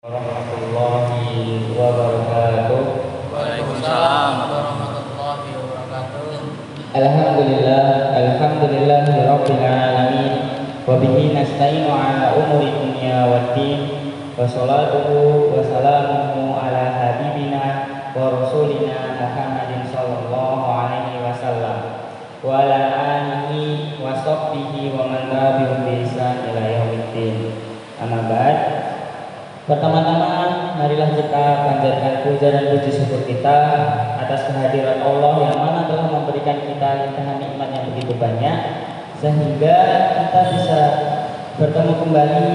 Warahmatullahi wabarakatuh. Waalaikumsalam warahmatullahi wabarakatuh. Alhamdulillahirabbil alamin. Wa bihi nasta'inu ala umuri dunya waddin. Wa salatuhu wa salamuhu ala habibina wa rasulina Muhammadin sallallahu alaihi wasallam wa ala alihi wa sahbihi wa man tabi'ahum bi ihsan ila yaumiddin. Amma ba'd. Pertama-tama marilah kita panjatkan puja dan puji syukur kita atas kehadiran Allah yang mana telah memberikan kita limpahan nikmat yang begitu banyak sehingga kita bisa bertemu kembali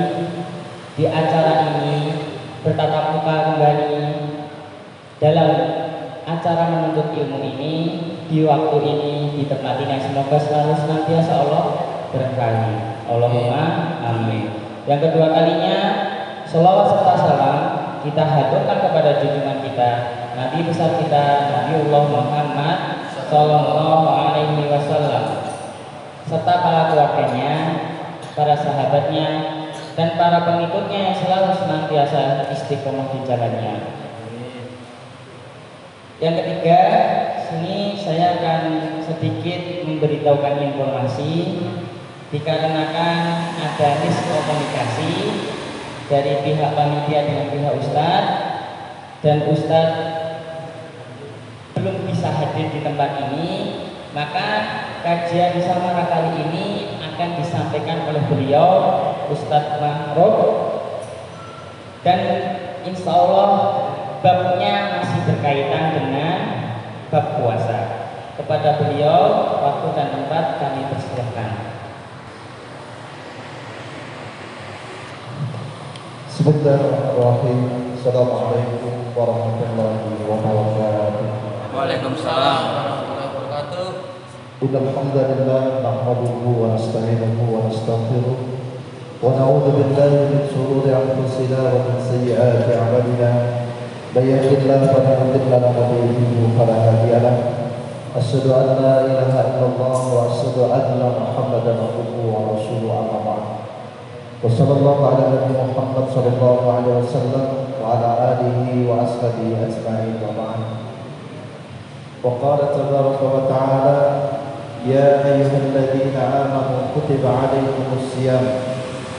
di acara ini, bertatap muka kembali dalam acara menuntut ilmu ini di waktu ini, di tempat ini, semoga selalu senantiasa Allah berkahi. Allahumma amin. Yang kedua kalinya, selawat serta salam kita haturkan kepada junjungan kita, Nabi besar kita, Nabiullah Muhammad Sallallahu Alaihi Wasallam, serta para keluarganya, para sahabatnya, dan para pengikutnya yang selalu senantiasa istiqomah di jalannya. Yang ketiga, sini saya akan sedikit memberitahukan informasi dikarenakan ada miskomunikasi dari pihak panitia dengan pihak Ustadz, dan Ustadz belum bisa hadir di tempat ini, maka kajian Musawarah kali ini akan disampaikan oleh beliau Ustadz Ma'ruf, dan insya Allah babnya masih berkaitan dengan bab puasa. Kepada beliau waktu dan tempat kami persilahkan. Bismillahirrahmanirrahim. Assalamualaikum warahmatullahi wabarakatuh. Waalaikumsalam warahmatullahi wabarakatuh. Innal hamdalillah nahmaduhu wa nasta'inuhu wa nastaghfiruh wa na'udzu billahi min shururi anfusina wa min sayyiati a'malina. May yahdihillahu fala mudilla lahu wa may yudlil fala hadiya lahu. Asyhadu an la ilaha illallah wa asyhadu anna Muhammadan abduhu wa rasuluhu, amma ba'd. Wassallallahu ala nabi Muhammad sallallahu alaihi wasallam wa ala alihi wa ashabihi ajma'in wa ba'd. Wa qala tabaraka wa ta'ala ya ayyuhalladzina amanu kutiba alaykumus shiyam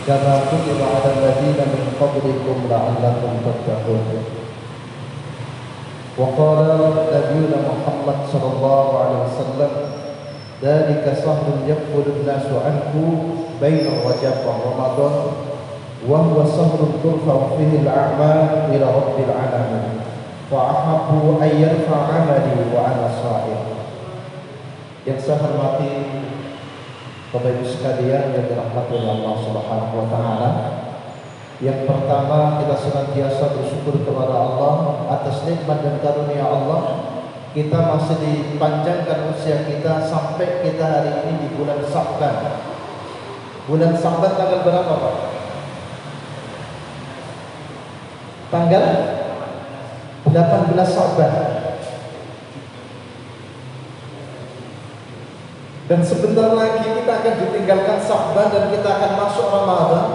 kama kutiba 'alal ladzina min qablikum la'allakum tattaqun. Wa qala nabiyuna Muhammad sallallahu alaihi wasallam dzalika shahrun yaqulu an-nasu anhu baina Rajab wa Ramadan wa huwa shahrun turfa'u fihi al-a'mal ila rabbil alamin fa ahabbu an yarfa'a 'amali wa ana sha'im. Yang saya hormati Bapak Ibu sekalian yang dirahmati oleh Allah Subhanahu wa taala, yang pertama kita senantiasa bersyukur kepada Allah atas nikmat dan karunia Allah. Kita masih dipanjangkan usia kita sampai kita hari ini di bulan Sya'ban. Bulan Sya'ban tanggal berapa, Pak? Tanggal 18 Sya'ban. Dan sebentar lagi kita akan ditinggalkan Sya'ban dan kita akan masuk Ramadan.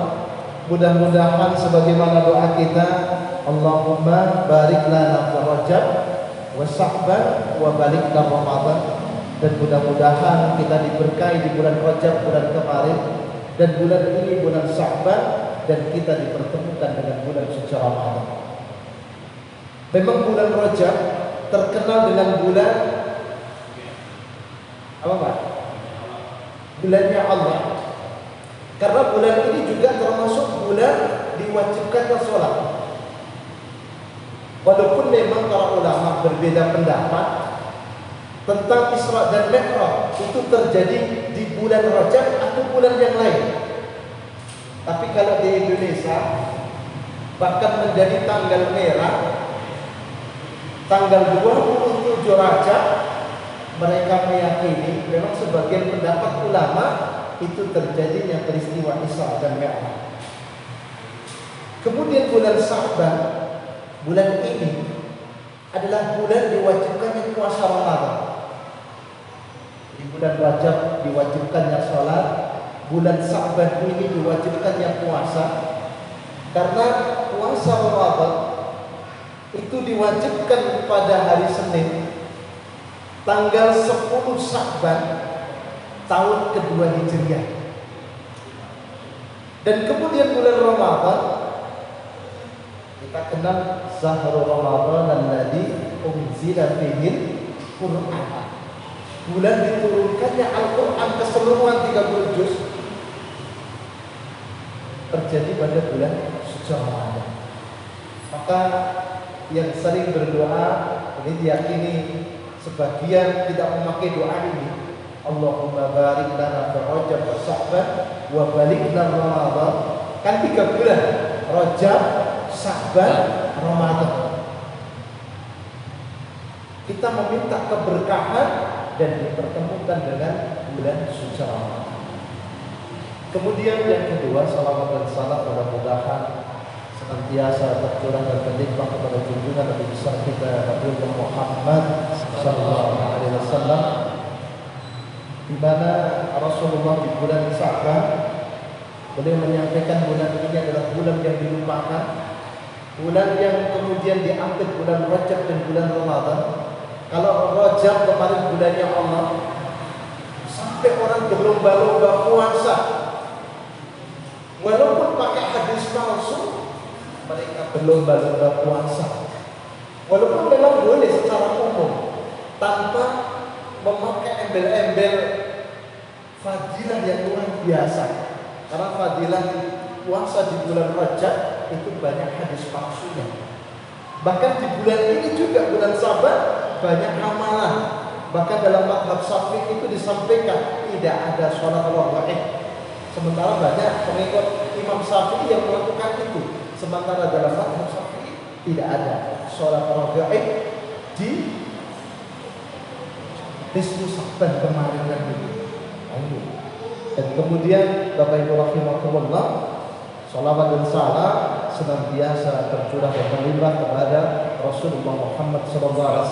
Mudah-mudahan sebagaimana doa kita, Allahumma barik lana fi Rajab wa Sya'ban wa barik lana Ramadan, dan mudah-mudahan kita diberkahi di bulan Rajab bulan kemarin, dan bulan ini bulan Sya'ban, dan kita dipertemukan dengan bulan suci Ramadan. Memang bulan Rajab terkenal dengan bulan apa, Pak? Bulannya Allah. Karena bulan ini juga termasuk bulan diwajibkannya sholat. Walaupun memang para ulama berbeda pendapat tentang Isra dan Mi'raj itu terjadi di bulan Rajab atau bulan yang lain. Tapi kalau di Indonesia bahkan menjadi tanggal merah, tanggal 27 Rajab, mereka meyakini memang sebagian pendapat ulama itu terjadinya peristiwa Isra dan Mi'raj. Kemudian bulan Sya'ban, bulan ini adalah bulan diwajibkannya puasa Ramadan. Di bulan Rajab diwajibkannya sholat, bulan Sya'ban ini diwajibkannya puasa. Karena puasa Ramadan itu diwajibkan pada hari Senin tanggal 10 Sya'ban tahun kedua Hijriah. Dan kemudian bulan Ramadan kita kenal Syahrul Ramadan alladzi unzila fihil Qur'an. Bulan diturunkannya Al-Qur'an keseluruhan 30 juz terjadi pada bulan suci Ramadan. Maka yang sering berdoa ini diyakini sebagian tidak memakai doa ini. Allahumma barik lana fi Rajab wa Sya'ban wa balighna Ramadan. Kan 3 bulan, Rajab, Sya'ban, Ramadan. Kita meminta keberkahan dan dipertemukan dengan bulan suci Ramadan. Kemudian yang kedua, salawat dan salam mudah-mudahan senantiasa tercurah dan berlimpah kepada junjungan Nabi besar kita Nabi Muhammad sallallahu alaihi wasallam, di mana Rasulullah di bulan Sya'ban beliau menyampaikan bulan ini adalah bulan yang dilupakan, bulan yang kemudian diambil bulan Rajab dan bulan Ramadan. Kalau Rajab kemarin bulannya Allah, sampai orang berlomba-lomba puasa, walaupun pakai hadis palsu, mereka berlomba-lomba puasa. Walaupun memang boleh secara umum, tanpa memakai embel-embel fadilah yang luar biasa. Karena fadilah puasa di bulan Rajab itu banyak hadis palsunya. Bahkan di bulan ini juga, bulan Sya'ban, banyak amalan. Bahkan dalam mazhab Syafi'i itu disampaikan tidak ada sholat raghaib. Sementara banyak pengikut Imam Syafi'i yang melakukan itu. Sementara dalam mazhab Syafi'i tidak ada sholat raghaib di nisfu Sya'ban kemarin kan itu. Dan kemudian Bapak Ibu rahimakumullah, sholawat dan salam senantiasa tercurah dan melimpah kepada Rasulullah Muhammad SAW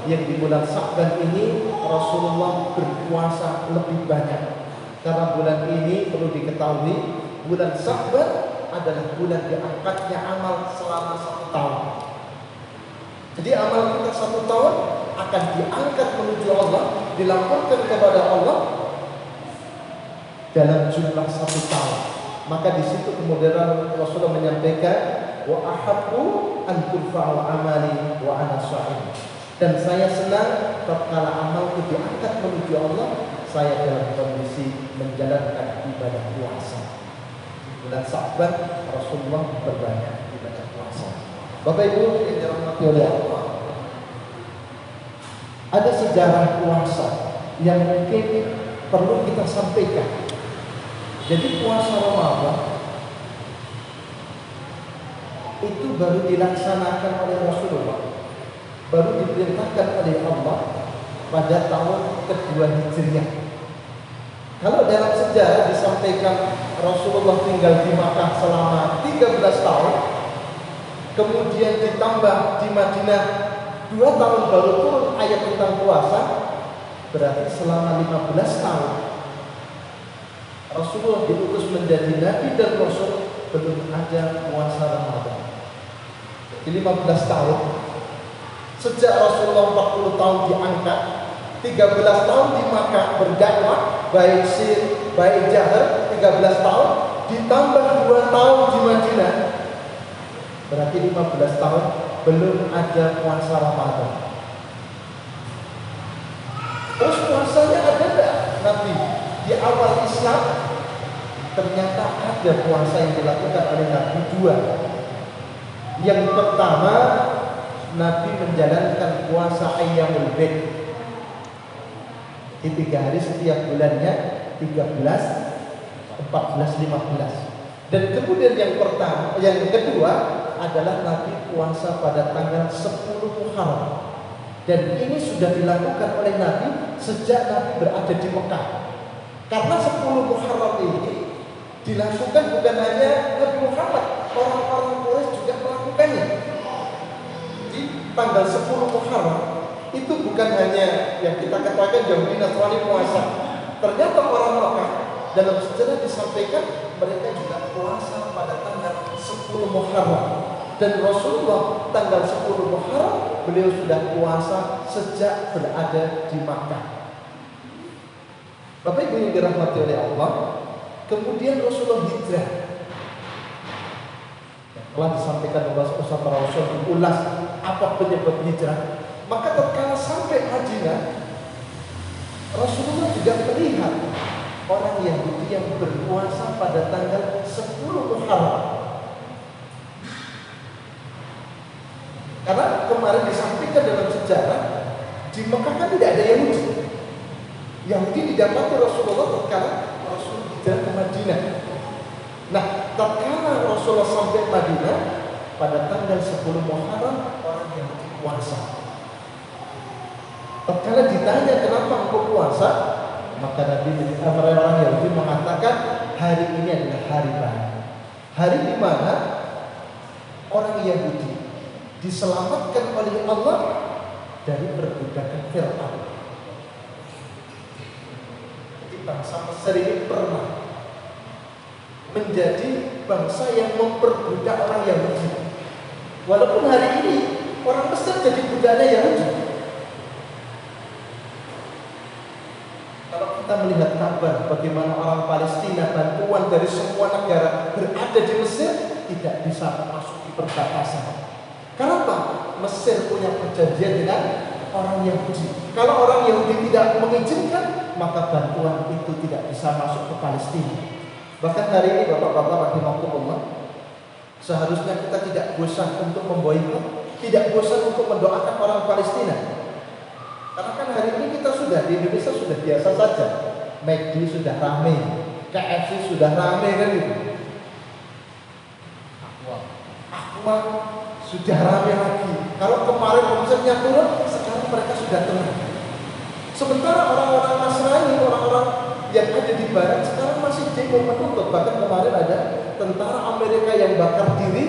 yang di bulan Sya'ban ini Rasulullah berpuasa lebih banyak. Karena bulan ini perlu diketahui, bulan Sya'ban adalah bulan diangkatnya amal selama 1 tahun. Jadi amal kita 1 tahun akan diangkat menuju Allah, dilaporkan kepada Allah dalam jumlah 1 tahun. Maka di situ kemudian Rasulullah menyampaikan, wa ahabbu an turfa'u amali wa ana sha'im. Dan saya senang tatkala amalku diangkat menuju Allah, saya dalam kondisi menjalankan ibadah puasa. Bulan Sya'ban Rasulullah berbanyak ibadah puasa. Bapak Ibu yang dirahmati oleh Allah, ada sejarah puasa yang mungkin perlu kita sampaikan. Jadi puasa Ramadan itu baru dilaksanakan oleh Rasulullah, baru diperintahkan oleh Allah pada tahun kedua Hijriah. Kalau dalam sejarah disampaikan Rasulullah tinggal di Makkah selama 13 tahun, kemudian ditambah di Madinah 2 tahun baru turun ayat tentang puasa, berarti selama 15 tahun Rasulullah diutus menjadi Nabi dan Rasul, belum ada puasa Ramadan. Jadi 15 tahun sejak Rasulullah 40 tahun diangkat, 13 tahun di Makkah berdakwah, baik sir, baik jahar, 13 tahun, ditambah 2 tahun di Madinah, berarti 15 tahun belum ada puasa Ramadan. Terus puasanya ada enggak? Nabi di awal Islam ternyata ada puasa yang dilakukan oleh Nabi 2. Yang pertama, Nabi menjalankan puasa Ayyamul Bid di 3 hari setiap bulannya, 13, 14, 15. Dan kemudian yang kedua adalah Nabi puasa pada tanggal 10 Muharram. Dan ini sudah dilakukan oleh Nabi sejak Nabi berada di Mekah. Karena 10 Muharram ini dilakukan bukan hanya Nabi Muhammad, orang-orang Quraisy juga melakukannya. Di tanggal 10 Muharram itu bukan hanya yang kita katakan Yahudi Nasrani puasa. Ternyata orang Mekah dalam sejarah disampaikan mereka juga puasa pada tanggal 10 Muharram. Dan Rasulullah tanggal 10 Muharram beliau sudah puasa sejak berada di Makkah. Bapak Ibu yang dirahmati oleh Allah, kemudian Rasulullah hijrah. Telah disampaikan oleh Usama Rasul diulas apa penyebab hijrah. Maka tatkala sampai Madinah, Rasulullah juga melihat orang Yahudi yang berpuasa pada tanggal 10 Muharram. Karena kemarin disampaikan dalam sejarah di Mekah kan tidak ada Yahudi. Yahudi didapati Rasulullah tatkala Rasul hijrah ke Madinah. Nah, tatkala Rasulullah sampai Madinah pada tanggal 10 Muharram orang Yahudi puasa. Tatkala ditanya kenapa engkau puasa, maka Nabi orang Yahudi mengatakan hari ini adalah hari baik. Hari di mana orang Yahudi diselamatkan oleh Allah dari perbudakan Fir'aun. Jadi bangsa Mesir ini pernah menjadi bangsa yang memperbudak orang Yahudi. Walaupun hari ini orang Mesir jadi budaknya Yahudi. Kalau kita melihat kabar bagaimana orang Palestina bantuan dari semua negara berada di Mesir tidak bisa masuk di perbatasan. Kenapa? Mesir punya perjanjian dengan orang Yahudi. Kalau orang Yahudi tidak mengizinkan, maka bantuan itu tidak bisa masuk ke Palestina. Bahkan hari ini Bapak-bapak rahimahumullah, seharusnya kita tidak bosan untuk memboikot, tidak bosan untuk mendoakan orang Palestina. Karena kan hari ini kita sudah di Indonesia sudah biasa saja. McD sudah ramai, KFC sudah ramai kan gitu. Aqua sudah ramai lagi. Kalau kemarin omsetnya turun, sekarang mereka sudah tenang. Sementara orang-orang Nasrani, orang-orang yang ada di barat sekarang masih demo menuntut. Bahkan kemarin ada tentara Amerika yang bakar diri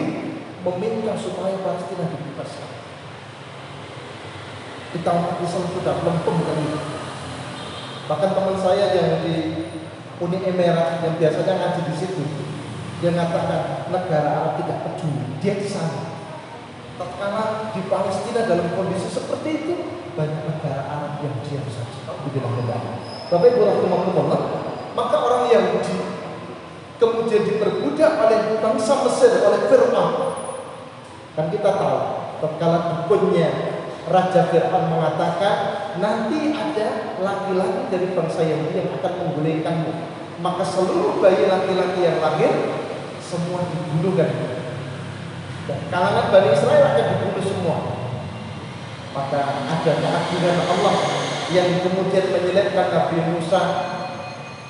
meminta supaya Palestina dibebaskan. Kita umat Islam sudah lempem kan itu. Bahkan teman saya yang di Uni Emirat yang biasanya ngaji di situ, dia mengatakan negara Arab tidak peduli, dia di sana. Tatkala di Palestina dalam kondisi seperti itu, banyak negara Arab yang diam saja. Bapak Ibu rahimahumullah, maka orang Yahudi kemudian diperbudak oleh bangsa Mesir, oleh Fir'aun. Kan kita tahu, tatkala dukunnya Raja Fir'aun mengatakan nanti ada laki-laki dari bangsa Yahudi yang akan menggulingkanmu, maka seluruh bayi laki-laki yang lahir semua dibunuh kan. Kalangan Bani Israel akan dibunuh semua. Maka ada keagungan Allah yang kemudian menyelipkan Nabi Musa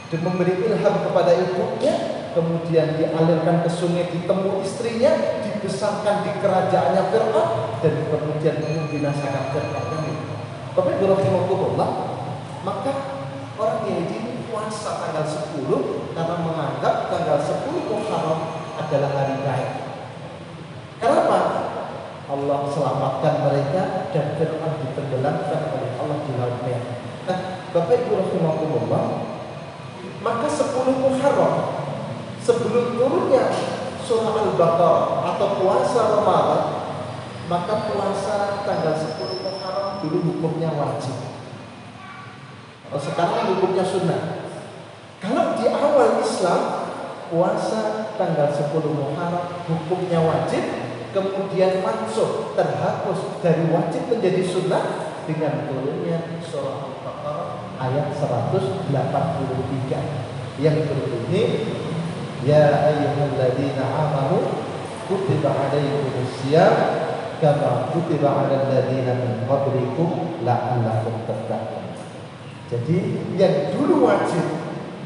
dan memberi ilham kepada ibunya, kemudian dialirkan ke sungai, ditemu istrinya, dibesarkan di kerajaannya Fir'aun, dan kemudian membinasakan Fir'aun. Bapak Ibu rahimahumullah, maka orang Yahudi puasa tanggal 10 karena menganggap tanggal 10 Muharram adalah hari baik. Kenapa? Allah selamatkan mereka dan Fir'aun ditenggelamkan oleh Allah di Laut Merah. Nah, Bapak Ibu rahimahumullah, maka 10 Muharram sebelum turunnya surah Al-Baqarah atau puasa Ramadan, maka puasa tanggal 10 Muharram dulu hukumnya wajib. Kalau sekarang hukumnya sunnah. Kalau di awal Islam puasa tanggal 10 Muharram hukumnya wajib, kemudian mansuh, terhapus dari wajib menjadi sunnah dengan turunnya surah Al-Baqarah ayat 183 yang berbunyi, ya ayyuhalladzina amanu kutiba alaikumusiyam kama kutiba alal ladzina min qablikum la'allakum tattaqun. Jadi yang dulu wajib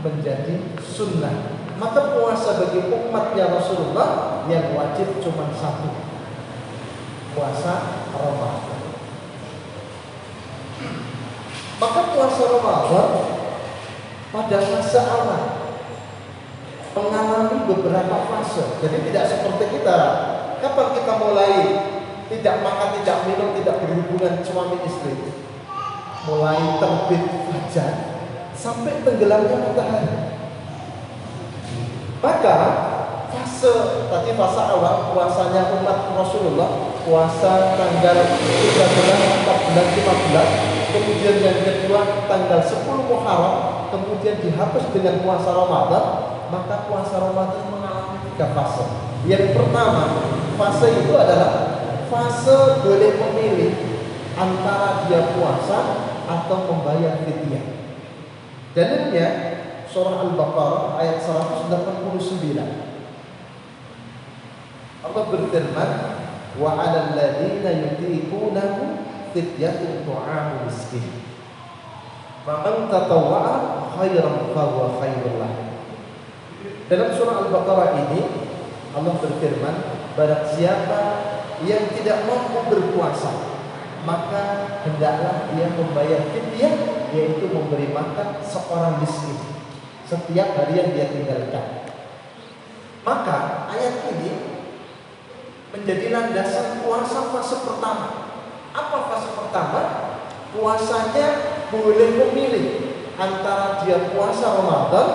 menjadi sunnah. Maka puasa bagi umatnya Rasulullah yang wajib cuma satu, puasa Ramadan. Maka puasa Ramadan pada fase awal mengalami beberapa fase. Jadi tidak seperti kita, kapan kita mulai tidak makan, tidak minum, tidak berhubungan suami istri, mulai terbit fajar sampai tenggelamnya matahari. Maka fase awal puasanya umat Rasulullah, puasa tanggal 13, 14, 15, kemudian yang kedua tanggal 10 Muharram, kemudian dihapus dengan puasa Ramadan. Maka puasa Ramadan mengalami 3 fase. Yang pertama, fase itu adalah fase boleh memilih antara dia puasa atau membayar fidyah. Dalilnya surah Al-Baqarah ayat 189. Allah berfirman, wa 'alal ladzina yutiqunahu fidyatun ta'amu miskin. Faman tatawwa'a khairan fahuwa khairul lahu. Dalam surah Al-Baqarah ini Allah berfirman, barang siapa yang tidak mampu berpuasa, maka hendaklah dia membayar fidyah, yaitu memberi makan seorang miskin setiap hari yang dia tinggalkan. Maka ayat ini menjadi landasan puasa fase pertama. Apa fase pertama? Puasanya boleh memilih antara dia puasa Ramadan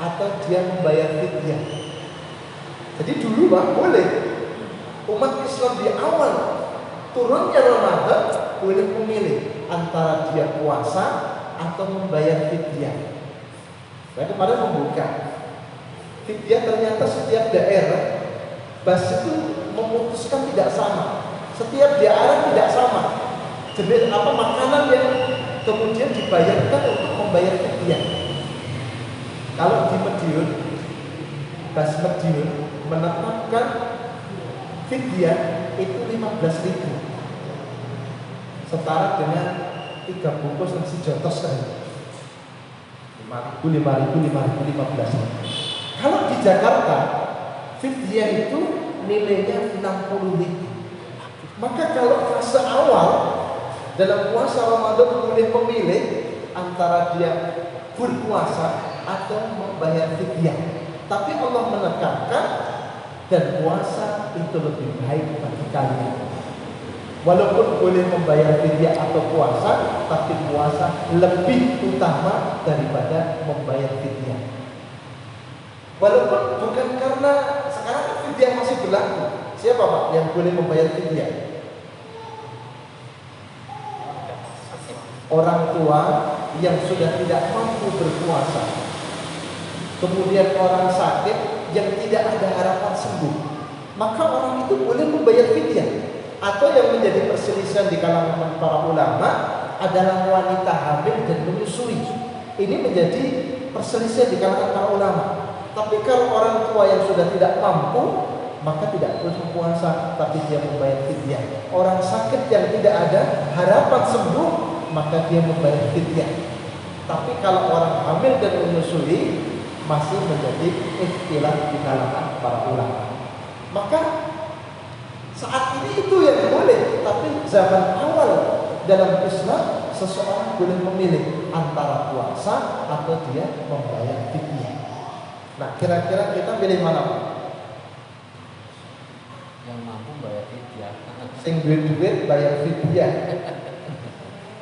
atau dia membayar fidyah. Jadi dulu boleh umat Islam di awal turunnya Ramadan boleh memilih antara dia puasa atau membayar fidyah. Saya kemarin membuka fidyah, ternyata setiap daerah itu memutuskan tidak sama. Setiap daerah tidak sama jenis makanan yang kemudian dibayarkan untuk membayar fidyah. Kalau di Madiun, Madiun menetapkan fidyah itu 15.000, setara dengan 3 bungkus nasi jotos tadi. 5.000, 15.000. Kalau di Jakarta fidyah itu nilainya 60.000. Maka kalau fase awal dalam puasa Ramadan boleh memilih antara dia berpuasa atau membayar fidyah. Tapi Allah menekankan dan puasa itu lebih baik bagi kalian. Walaupun boleh membayar fidyah atau puasa, tapi puasa lebih utama daripada membayar fidyah. Walaupun bukan karena sekarang kan fidyah masih berlaku. Siapa Pak yang boleh membayar fidyah? Orang tua yang sudah tidak mampu berpuasa, kemudian orang sakit yang tidak ada harapan sembuh, maka orang itu boleh membayar fidyah. Atau yang menjadi perselisihan di kalangan para ulama adalah wanita hamil dan menyusui. Ini menjadi perselisihan di kalangan para ulama. Tapi kalau orang tua yang sudah tidak mampu, maka tidak boleh berpuasa, tapi dia membayar fidyah. Orang sakit yang tidak ada harapan sembuh, maka dia membayar fidyah. Tapi kalau orang hamil dan menyusui, masih menjadi ikhtilaf di kalangan para ulama. Maka saat ini itu yang boleh, tapi zaman awal dalam Islam seseorang boleh memilih antara puasa atau dia membayar fidyah. Nah, kira-kira kita pilih mana Pak? Yang mampu bayar fidyah. Sing duit bayar fidyah.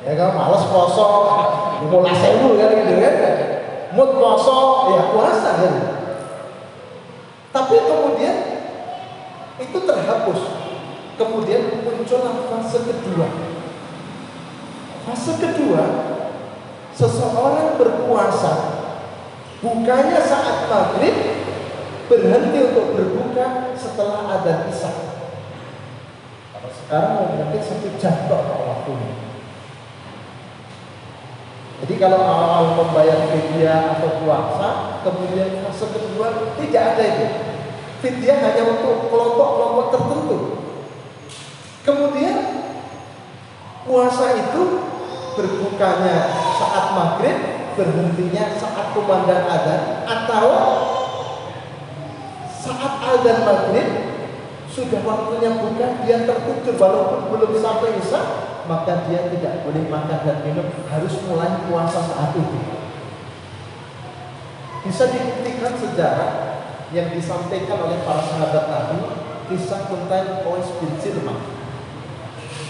Ya kalau males poso 15.000 kan gitu kan. Mood poso ya puasa kan. Tapi kemudian itu terhapus. Kemudian muncullah fase kedua. Fase kedua, seseorang berpuasa bukanya saat maghrib, berhenti untuk berbuka setelah adzan isya. Kalau sekarang mungkin 1 jam waktunya. Jadi kalau awal membayar fidyah atau puasa, kemudian fase kedua tidak ada itu. Fidyah hanya untuk kelompok-kelompok tertentu. Kemudian puasa itu berbukanya saat maghrib, berhentinya saat kumandang adzan, atau saat adzan maghrib sudah waktunya buka, dia tertidur walaupun belum sampai isya, maka dia tidak boleh makan dan minum, harus mulai puasa saat itu. Bisa dibuktikan sejarah yang disampaikan oleh para sahabat Nabi, kisah tentang Qais bin Sirmah.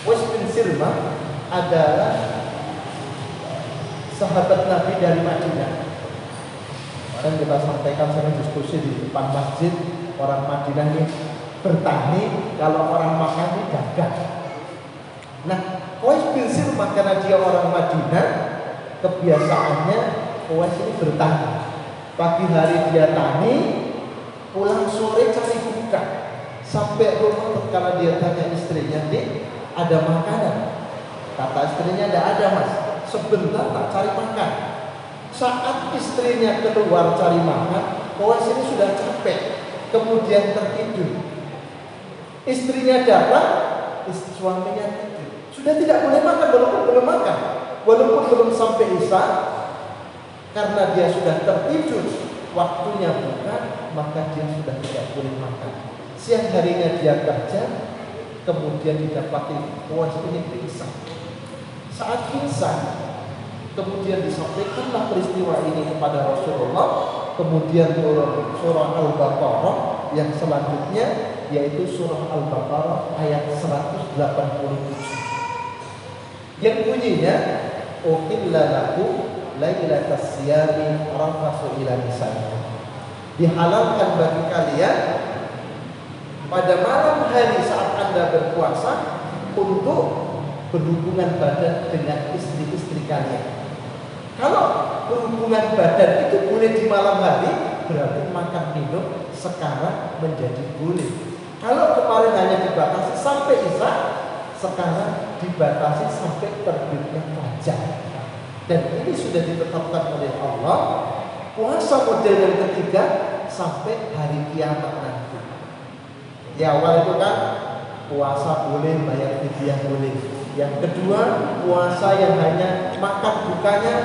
Qais bin Sirmah adalah sahabat Nabi dari Madinah. Bahkan kita sampaikan sering diskusi di depan masjid, orang Madinah ini bertani, kalau orang makan ini dagang. Nah, Qais bin Sirmah karena dia orang Madinah, kebiasaannya Qais ini bertani. Pagi hari dia tani, pulang sore cari buka. Sampai rumah karena dia tanya istrinya, "Dik, ada makanan?" Kata istrinya, "Tidak ada, Mas. Sebentar tak cari makan." Saat istrinya keluar cari makan, Qais ini sudah capek, kemudian tertidur. Istrinya datang, suaminya tidur. Sudah tidak boleh makan walaupun belum makan, walaupun belum sampai isya, karena dia sudah tertidur. Waktunya buka, maka dia sudah tidak boleh makan. Siang harinya dia kerja, kemudian didapati Qais ini pingsan. Saat pingsan, kemudian disampaikanlah peristiwa ini kepada Rasulullah. Kemudian turun surah Al-Baqarah yang selanjutnya, yaitu surah Al-Baqarah ayat 187 yang bunyinya, "Uhilla lakum lailatas siyami rafasu ila nisaikum." Dihalalkan bagi kalian pada malam hari saat Anda berpuasa untuk berhubungan badan dengan istri-istri kalian. Kalau berhubungan badan itu boleh di malam hari, berarti makan minum sekarang menjadi boleh. Kalau kemarin hanya dibatasi sampai isya, sekarang dibatasi sampai terbitnya fajar. Dan ini sudah ditetapkan oleh Allah, puasa model yang ketiga sampai hari kiamat nanti. Di awal itu kan puasa boleh, bayar fidyah boleh. Yang kedua, puasa yang hanya makan bukanya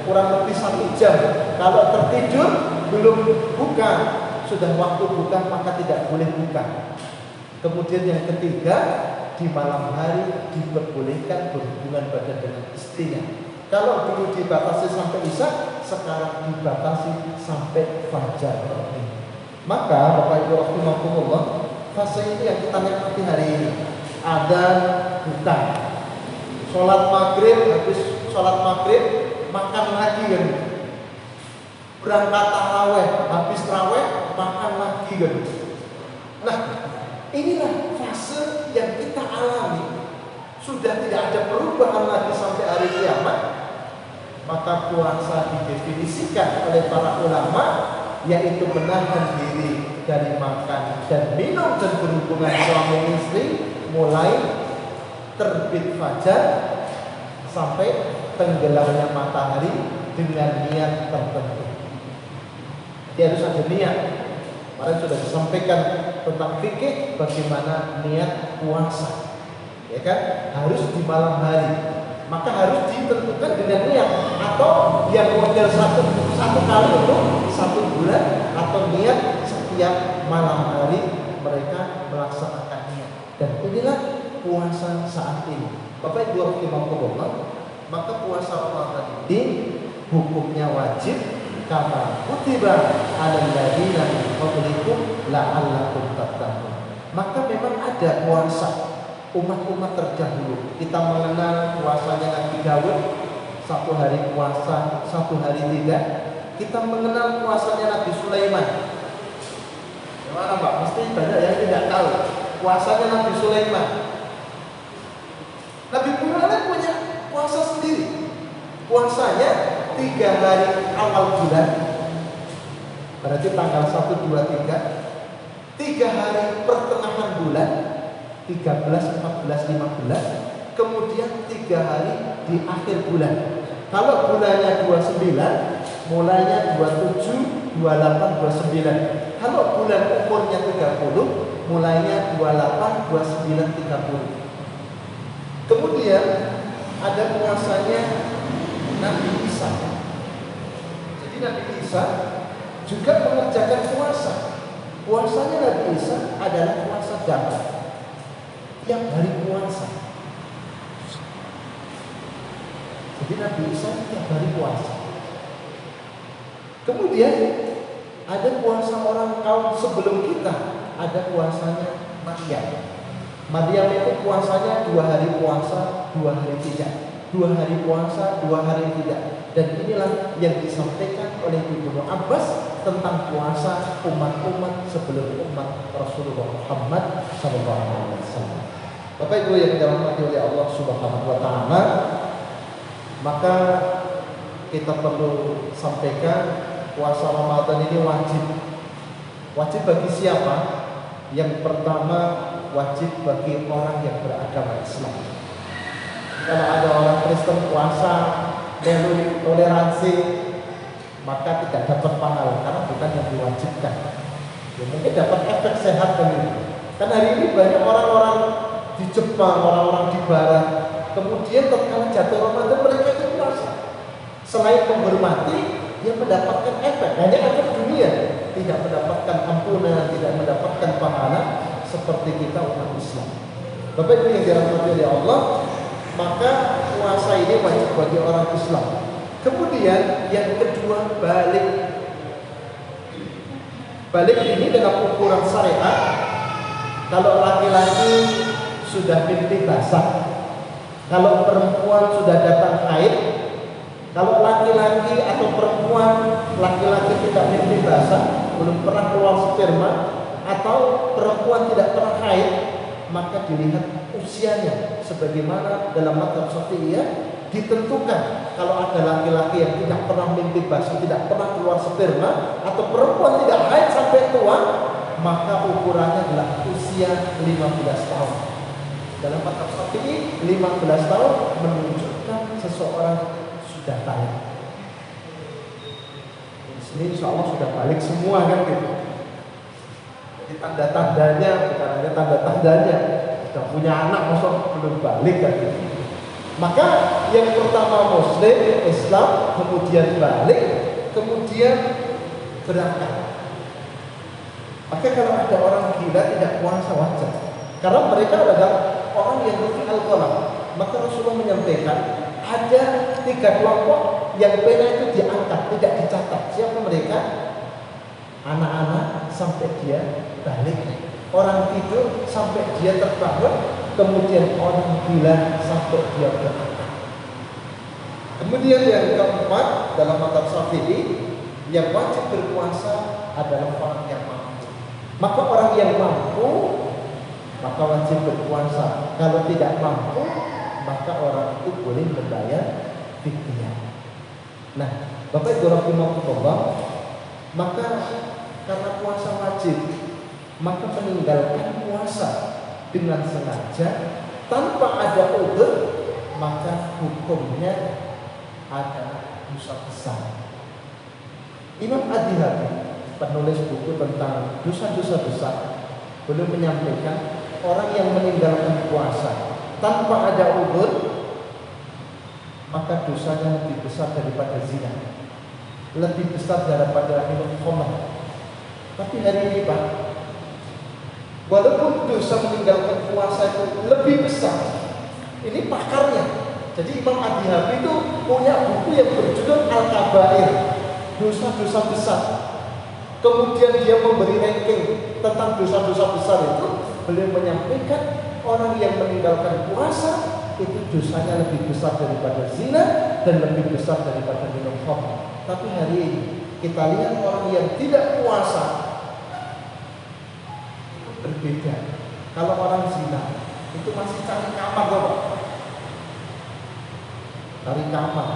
kurang lebih 1 jam. Kalau tertidur belum buka, sudah waktu buka maka tidak boleh buka. Kemudian yang ketiga, di malam hari diperbolehkan berhubungan badan dengan istrinya. Kalau dulu dibatasi sampai isya, sekarang dibatasi sampai fajar. Maka Bapak Ibu rahimakumullah, fase ini yang kita nikmati hari ini. Ada buka, sholat maghrib, habis sholat maghrib makan lagi kan, berangkat taraweh, habis taraweh makan lagi kan. Nah, inilah fase yang kita alami. Sudah tidak ada perubahan lagi sampai hari kiamat. Maka puasa didefinisikan oleh para ulama, yaitu menahan diri dari makan dan minum dan berhubungan suami istri mulai terbit fajar sampai tenggelamnya matahari dengan niat tertentu. Dia harus ada niat. Kemarin sudah disampaikan tentang fikih bagaimana niat puasa, ya kan? Harus di malam hari. Maka harus ditentukan dengan niat, atau yang model satu kali untuk 1 bulan, atau niat setiap malam hari mereka melaksanakan niat. Dan inilah puasa saat ini. Bapak Ibu rahimakumullah, maka puasa Ramadan ini hukumnya wajib, kama kutiba 'alal ladzina min qablikum la'allakum tattaqun. Maka memang ada puasa umat-umat terdahulu. Kita mengenal puasanya Nabi Daud, 1 hari puasa, 1 hari tidak. Kita mengenal puasanya Nabi Sulaiman. Gimana Pak? Mesti banyak yang tidak tahu puasanya Nabi Sulaiman. Nabi Sulaiman punya puasa sendiri. Puasanya 3 hari awal bulan, berarti tanggal 1, 2, 3. 3 hari pertengahan bulan, 13, 14, 15. Kemudian 3 hari di akhir bulan. Kalau bulannya 29, mulainya 27, 28, 29. Kalau bulan umurnya 30, mulainya 28, 29, 30. Kemudian ada puasanya Nabi Isa. Jadi Nabi Isa juga mengerjakan puasa. Puasanya Nabi Isa adalah puasa damai, yang hari puasa. Jadi Nabi Isa tiap hari puasa. Kemudian ada puasa orang kaum sebelum kita, ada puasanya Maryam. Maryam itu puasanya 2 hari puasa, 2 hari tidak. 2 hari puasa, 2 hari tidak. Dan inilah yang disampaikan oleh Ibnu Abbas tentang puasa umat-umat sebelum umat Rasulullah Muhammad SAW. Bapak Ibu yang dirahmati oleh Allah Subhanahu wa taala, maka kita perlu sampaikan puasa Ramadan ini wajib. Wajib bagi siapa? Yang pertama, wajib bagi orang yang beragama Islam. Kalau ada orang Kristen puasa melalui toleransi, maka tidak dapat pahala karena bukan yang diwajibkan. Ya, mungkin dapat efek sehat dari itu. Kan hari ini banyak orang-orang di Jepang, orang-orang di Barat, kemudian tatkala jatuh Ramadan mereka itu puasa. Selain menghormati, dia mendapatkan efek, hanya efek dunia, tidak mendapatkan ampunan, tidak mendapatkan pahala seperti kita umat Islam. Bapak Ibu yang dirahmati oleh Allah, maka puasa ini wajib bagi orang Islam. Kemudian yang kedua, balik. Balik ini dalam ukuran syariat. Kalau laki-laki sudah mimpi basah, kalau perempuan sudah datang haid, kalau laki-laki atau perempuan, laki-laki tidak mimpi basah, belum pernah keluar sperma, atau perempuan tidak pernah haid, maka dilihat usianya. Sebagaimana dalam mazhab Syafi'iyah ditentukan kalau ada laki-laki yang tidak pernah mimpi basah, tidak pernah keluar sperma, atau perempuan tidak haid sampai tua, maka ukurannya adalah usia 15 tahun. Dalam mazhab Syafi'i 15 tahun menunjukkan seseorang sudah balik. Di sini insya Allah sudah balik semua kan gitu. Jadi tanda-tandanya, bukan hanya tanda-tandanya, sudah punya anak masuk belum balik kan gitu. Maka yang pertama Muslim, Islam, kemudian balik, kemudian berangkat. Maka kalau ada orang gila tidak puasa wajar, karena mereka adalah orang yang rufi al-qalam. Maka Rasulullah menyampaikan ada 3 kelompok yang pena itu diangkat, tidak dicatat. Siapa mereka? Anak-anak sampai dia balik, orang tidur sampai dia terbangun, kemudian orang gila sampai dia berangkat. Kemudian yang keempat dalam mazhab Syafi'i, yang wajib berpuasa adalah orang yang mampu. Maka orang yang mampu maka wajib berpuasa. Kalau tidak mampu, maka orang itu boleh membayar fidyah. Nah, Bapak Ibu rahimahullah, maka karena puasa wajib, maka meninggalkan puasa dengan sengaja tanpa ada udzur, maka hukumnya adalah dosa besar. Imam Ad-Dhahabi, penulis buku tentang dosa-dosa besar, belum menyampaikan orang yang meninggalkan puasa tanpa ada udzur, maka dosanya lebih besar daripada zina, lebih besar daripada minum khamr. Tapi hari ini Pak, walaupun dosa meninggalkan puasa itu lebih besar, ini pakarnya. Jadi Imam Ad-Dhahabi itu punya buku yang berjudul Al-Kabair, dosa-dosa besar. Kemudian dia memberi ranking tentang dosa-dosa besar itu. Beliau menyampaikan orang yang meninggalkan puasa itu dosanya lebih besar daripada zina dan lebih besar daripada minum khamr. Tapi hari ini kita lihat orang yang tidak puasa itu berbeda. Kalau orang zina itu masih cari kamar kok, cari kamar.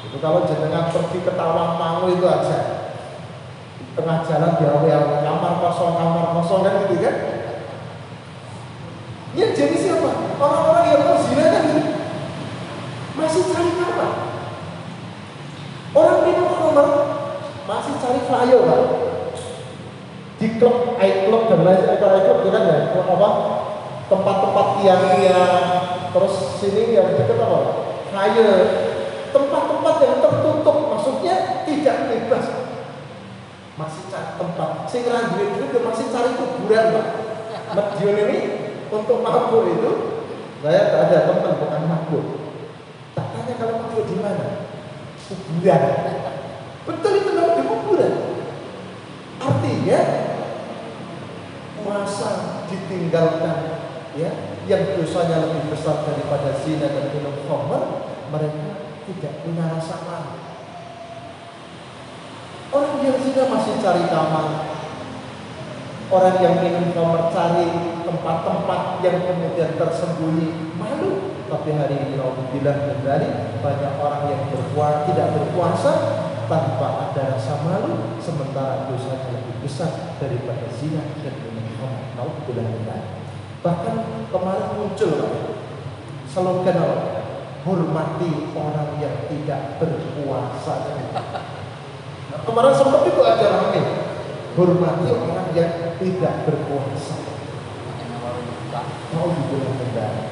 Itu kalau jenengan pergi ke Tawangmangu itu aja, di tengah jalan diawe-awe kamar kosong kan gitu kan. Ya jadi siapa? Orang-orang yang berzina kan masih cari kamar. Orang minum khamr masih cari flyer kan? Di klub, iClub dan lain sebagainya kan ya, apa? Tempat-tempat tiang-tiang, terus sini yang dekat apa? Flyer, tempat-tempat yang tertutup, maksudnya tidak bebas. Masih cari tempat. Sing ra duwe duit masih cari kuburan, Pak. Medion ini untuk mabuk itu, saya tak ada teman bukan mabuk. Tak tanya kalau mabuk di mana? Kuburan. Betul itu kalau di kuburan. Artinya puasa ditinggalkan, ya, yang dosanya lebih besar daripada zina dan minum khamr, mereka tidak punya rasa malu. Orang yang zina masih cari kamar, orang yang minum khamr cari tempat-tempat yang kemudian tersembunyi, malu. Tapi hari ini alhamdulillah kembali banyak orang yang tidak berpuasa tanpa ada rasa malu, sementara dosanya lebih besar daripada zina dan minum khamr. Alhamdulillah kembali. Bahkan kemarin muncul slogan hormati orang yang tidak berpuasa. Kemarin sempat itu acara ini, hormati orang yang tidak berpuasa. Mau dibilang benar.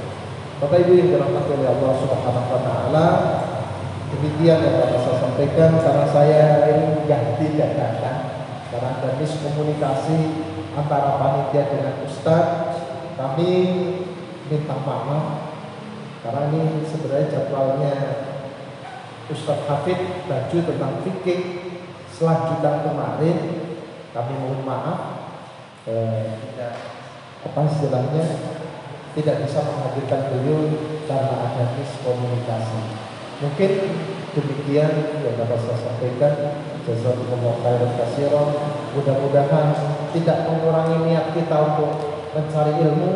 Bapak Ibu yang dirahmati oleh Allah Subhanahu wa taala, demikian yang dapat saya sampaikan karena saya ini tidak datang karena ada miskomunikasi antara panitia dengan ustaz. Kami minta maaf karena ini sebenarnya jadwalnya Ustaz Hafid baju tentang fikih selanjutan kemarin. Kami mohon maaf tidak istilahnya tidak bisa menghadirkan beliau karena ada miskomunikasi. Mungkin demikian yang dapat saya sampaikan. Jazakumullah khairan katsiran. Mudah-mudahan tidak mengurangi niat kita untuk mencari ilmu.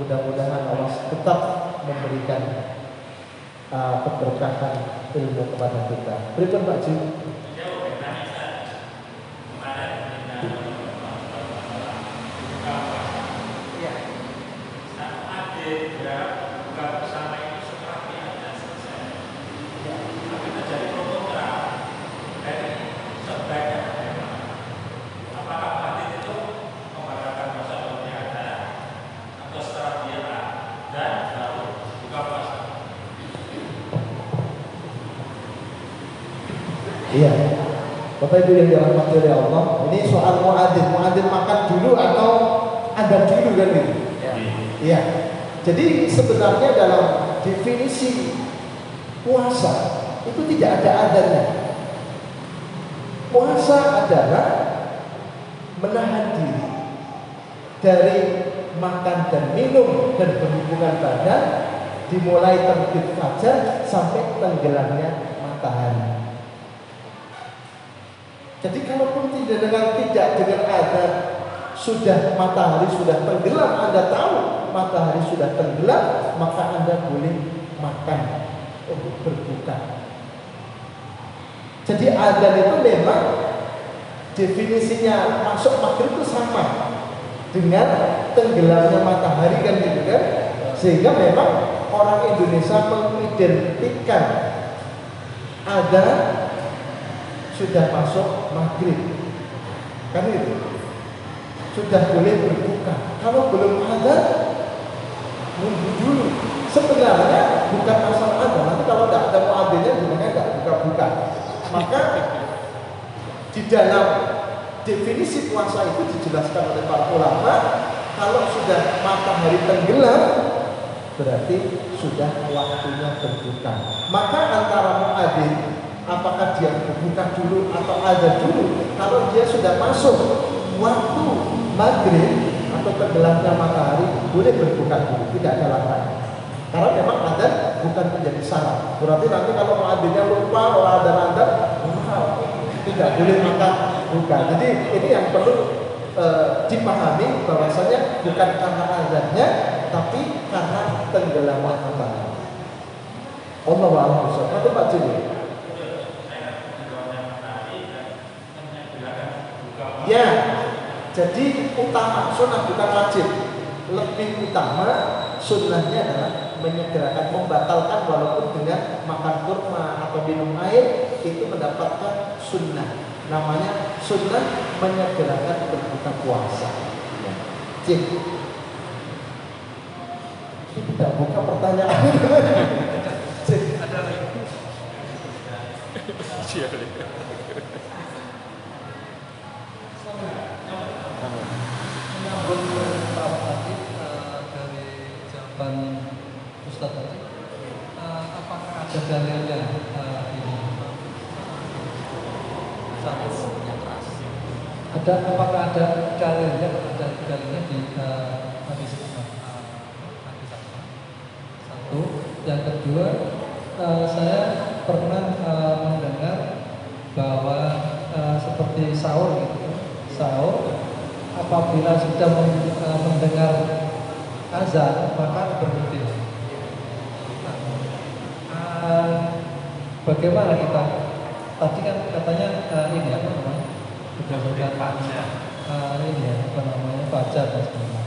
Mudah-mudahan Allah tetap memberikan keberkahan ilmu kepada kita. Berikan Pak Jim. Iya, Bapak Ibu yang dirahmati oleh Allah, ini soal muadzin makan dulu atau ada dulu kan gitu? Iya. Jadi sebenarnya dalam definisi puasa itu tidak ada adanya. Puasa adalah menahan diri dari makan dan minum dan berhubungan badan dimulai terbit fajar sampai tenggelamnya matahari. Jadi kalaupun tidak dengan ada sudah matahari sudah tenggelam, Anda tahu matahari sudah tenggelam, maka Anda boleh makan untuk berbuka. Jadi adzan itu memang definisinya masuk maghrib itu sama dengan tenggelamnya matahari kan gitu kan, sehingga memang orang Indonesia mengidentikan ada sudah masuk maghrib kan itu sudah boleh berbuka. Kalau belum ada nunggu dulu. Sebenarnya bukan asal ada, nanti kalau tidak ada muadzinnya sebenarnya tidak buka-buka. Maka di dalam definisi puasa itu dijelaskan oleh para ulama, kalau sudah matahari tenggelam berarti sudah waktunya berbuka. Maka antara muadzin apakah dia berbuka dulu atau ada dulu, kalau dia sudah masuk waktu maghrib atau tenggelamnya matahari boleh berbuka dulu, tidak ada larangan. Karena memang adzan bukan menjadi syarat. Berarti nanti kalau muadzinnya lupa orang adzan tidak boleh makan buka. Jadi ini yang perlu dipahami bahwasanya bukan karena adzannya, tapi karena tenggelamnya matahari. Allahu a'lam. Kata Pak Juni. Ya, jadi utama sunnah bukan wajib. Lebih utama sunnahnya adalah menyegerakan, membatalkan walaupun dengan makan kurma atau minum air itu mendapatkan sunnah. Namanya sunnah menyegerakan berbuka puasa. Cik, tidak buka pertanyaan. Cik, ada lagi. Dari jawaban Ustadz tadi, apakah ada dalilnya ini? Apakah ada dalilnya? Ada dalilnya di hadis satu. Yang kedua, saya pernah mendengar bahwa seperti sahur gitu, sahur apabila sudah mendengar azan maka berhenti. Bagaimana kita? Tadi kan katanya ini apa namanya? Berdasarkan ini ya, apa namanya, fajar dan sebagainya.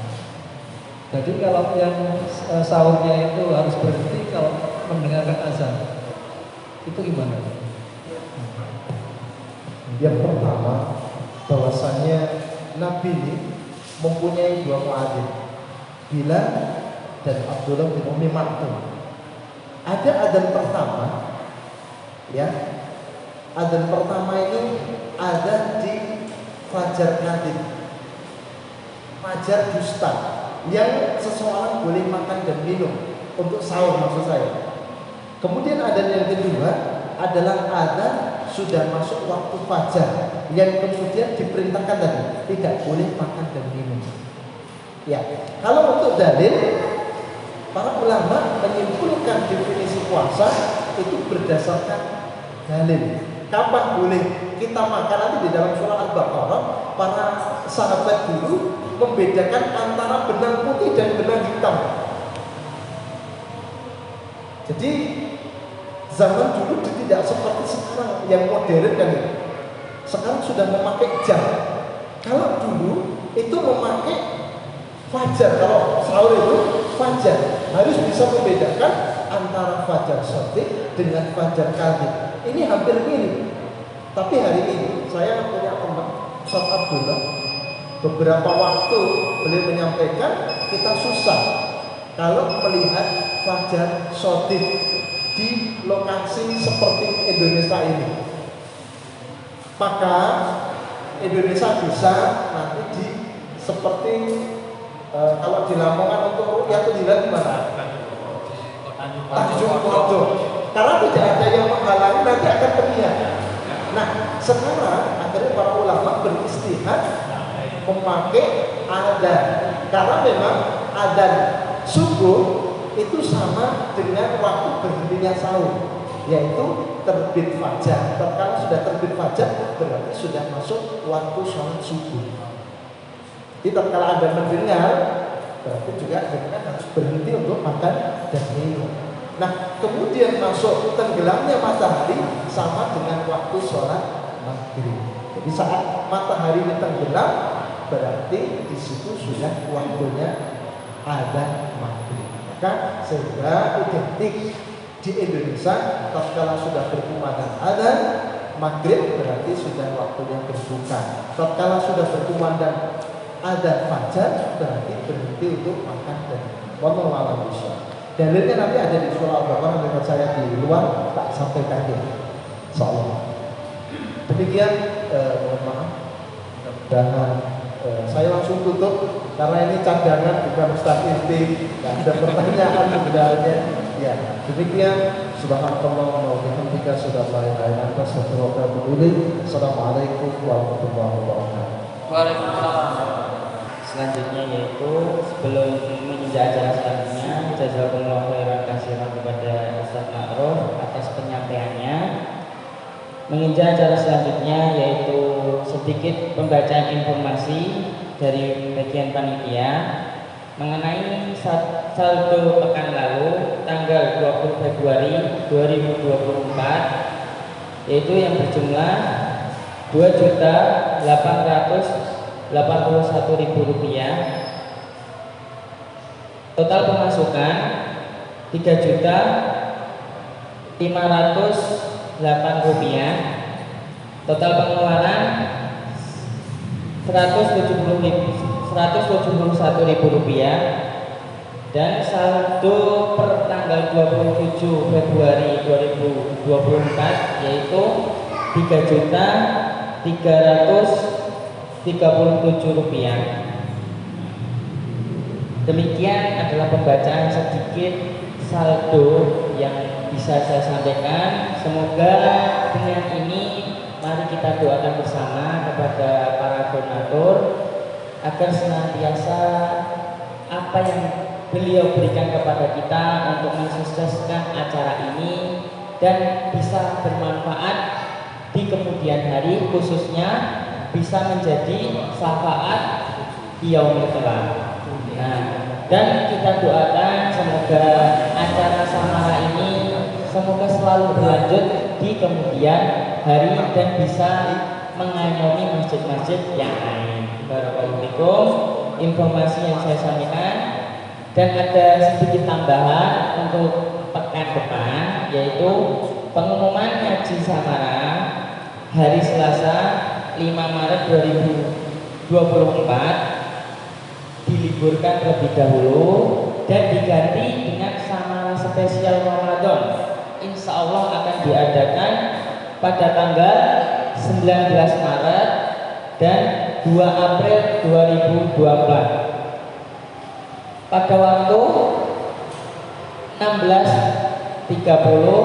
Jadi kalau yang sahurnya itu harus berhenti kalau mendengarkan azan, itu gimana? Yang pertama, bahwasannya Nabi ini mempunyai dua muadzin, Bilal dan Abdullah bin Ummi Maktum. Ada adzan pertama, ya. Adzan pertama ini ada di fajar kadhib, fajar dusta, yang seseorang boleh makan dan minum untuk sahur maksud saya. Kemudian adzan yang kedua adalah adzan sudah masuk waktu fajar, yang kemudian diperintahkan tadi tidak boleh makan dan minum. Ya, kalau untuk dalil, para ulama menyimpulkan definisi puasa itu berdasarkan dalil. Kapan boleh kita makan? Nanti di dalam surah Al-Baqarah para sahabat dulu membedakan antara benang putih dan benang hitam. Jadi zaman dulu tidak seperti sekarang yang modern kan. Sekarang sudah memakai jam. Kalau dulu itu memakai fajar, kalau sahur itu fajar, harus bisa membedakan antara fajar shadiq dengan fajar kadhib. Ini hampir mirip. Tapi hari ini saya punya teman Ustaz Abdullah, beberapa waktu beliau menyampaikan kita susah kalau melihat fajar shadiq di lokasi seperti Indonesia ini. Maka Indonesia bisa nanti di seperti kalau di Lamongan untuk ru'yatul hilal di mana? Tanjung Purworejo. Karena tidak ada yang menghalangi, nanti akan terlihat. Nah, sekarang akhirnya para ulama beristihad memakai adzan, karena memang adzan subuh itu sama dengan waktu berhentinya sahur, yaitu terbit fajar. Kalau sudah terbit fajar berarti sudah masuk waktu sholat subuh. Jadi kalau Anda mendengar, berarti juga dengan harus berhenti untuk makan dan minum. Nah, kemudian masuk tenggelamnya matahari sama dengan waktu sholat maghrib. Jadi saat matahari ini tenggelam, berarti di situ sudah waktunya adzan maghrib. Maka sehingga identik di Indonesia, tatkala sudah berkumandang adzan maghrib berarti sudah waktunya berbuka. Tatkala sudah berkumandang adzan fajar berarti berhenti untuk makan dan wallahu a'lam bishawab. Dalilnya nanti ada di surah Al-Baqarah, dengan saya di luar tak sampaikan ini, insyaallah. Demikian, mohon maaf. Mudah-mudahan saya langsung tutup karena ini cadangan bukan Ustaz Irti. Ada pertanyaan sebenarnya. Ya, demikian. Subhanallah wa bihamdika, asyhadu an la ilaha illa anta, astaghfiruka wa atubu ilaik. Assalamualaikum warahmatullahi wabarakatuh. Waalaikumsalam. Selanjutnya yaitu sebelum menginjak acara selanjutnya, jazakumullah khairan katsiran kepada Ustaz Ma'ruf atas penyampaiannya. Menginjak acara selanjutnya yaitu sedikit pembacaan informasi dari bagian panitia mengenai saldo pekan lalu tanggal 20 Februari 2024, yaitu yang berjumlah Rp2.881.000. Total pemasukan Rp3.508. Total pengeluaran Rp171.000. Dan saldo per tanggal 27 Februari 2024 yaitu Rp3.337. Demikian adalah pembacaan sedikit saldo yang bisa saya sampaikan. Semoga dengan ini mari kita doakan bersama kepada para donatur agar senantiasa apa yang beliau berikan kepada kita untuk mensukseskan acara ini dan bisa bermanfaat di kemudian hari, khususnya bisa menjadi syafaat di yaumil qiyamah. Nah, dan kita doakan semoga acara samara ini semoga selalu berlanjut di kemudian hari dan bisa mengayomi masjid-masjid yang lain. Barakallahu fikum. Informasi yang saya sampaikan, dan ada sedikit tambahan untuk pekan depan, yaitu pengumuman ngaji samara hari Selasa 5 Maret 2024 diliburkan terlebih dahulu dan diganti dengan samara spesial Ramadan. Insya Allah akan diadakan pada tanggal 19 Maret dan 2 April 2024 pada waktu 16.30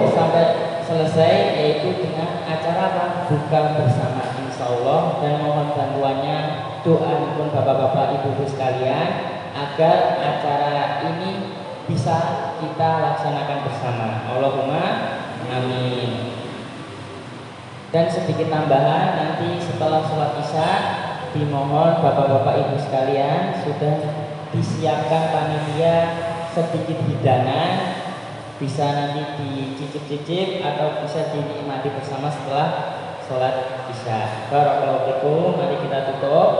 sampai selesai, yaitu dengan acara buka bersama insya Allah, dan mohon bantuannya doa pun bapak-bapak ibu-ibu sekalian agar acara ini bisa kita laksanakan bersama. Allahumma amin. Dan sedikit tambahan, nanti setelah sholat isya dimohon bapak-bapak ibu sekalian sudah disiapkan panitia sedikit hidangan, bisa nanti dicicip-cicip atau bisa dinikmati bersama setelah sholat isya. Barakallahu fikum. Mari kita tutup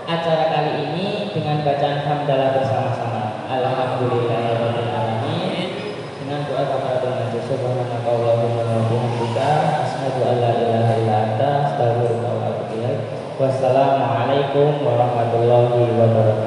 acara kali ini dengan bacaan hamdalah bersama-sama. Alhamdulillahirabbil alamin. Dengan doa kafaratul majlis, subhanakallahumma wa bihamdika, asyhadu an la ilaha illa anta, astaghfiruka wa atubu ilaik. Wassalamualaikum warahmatullahi wabarakatuh.